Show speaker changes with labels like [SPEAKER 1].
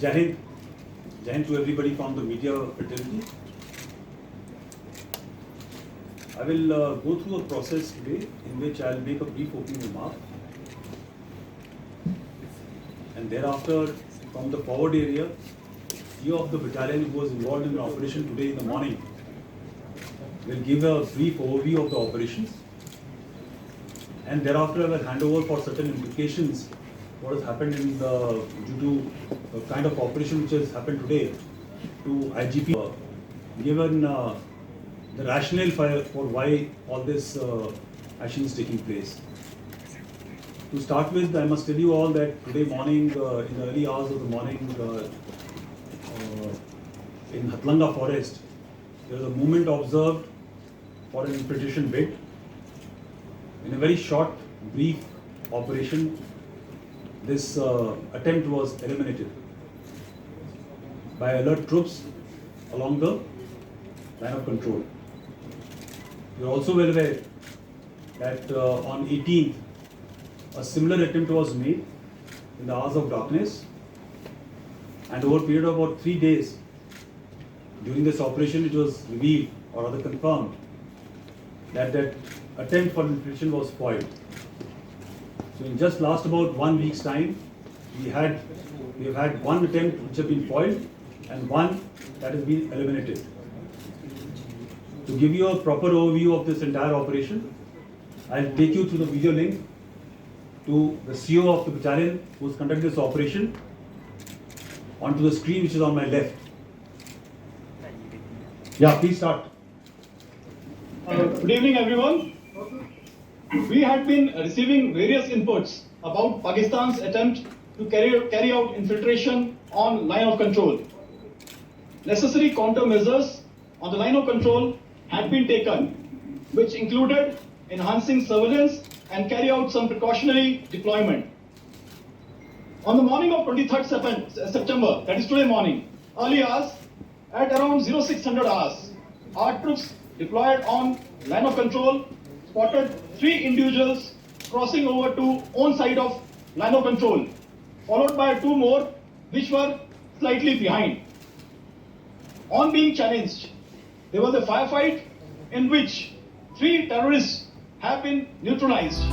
[SPEAKER 1] Jai Hind. Jai Hind to everybody from the media fraternity. I will go through a process today in which I will make a brief opening remark, and thereafter from the forward area, CEO of the battalion who was involved in the operation today in the morning will give a brief overview of the operations, and thereafter I will hand over for certain implications what has happened in due to the kind of operation which has happened today to IGP, given the rationale for why all this action is taking place. To start with, I must tell you all that today morning, in the early hours of the morning, in Hatlanga forest, there was a movement observed for an infiltration bid. In a very short, brief operation, this attempt was eliminated by alert troops along the line of control. You are also well aware that on 18th, a similar attempt was made in the hours of darkness, and over a period of about 3 days, during this operation it was revealed, or rather confirmed, that that attempt for infiltration was foiled. So in just last about 1 week's time, we have had one attempt which has been foiled and one that has been eliminated. To give you a proper overview of this entire operation, I'll take you through the video link to the CEO of the battalion who has conducted this operation onto the screen which is on my left. Yeah, please start.
[SPEAKER 2] Good evening, everyone. We had been receiving various inputs about Pakistan's attempt to carry out infiltration on line of control. Necessary countermeasures on the line of control had been taken, which included enhancing surveillance and carry out some precautionary deployment. On the morning of 23rd September, that is today morning, early hours, at around 0600 hours, our troops deployed on line of control spotted 3 individuals crossing over to own side of line of control, followed by 2 more which were slightly behind. On being challenged, there was a firefight in which 3 terrorists have been neutralized.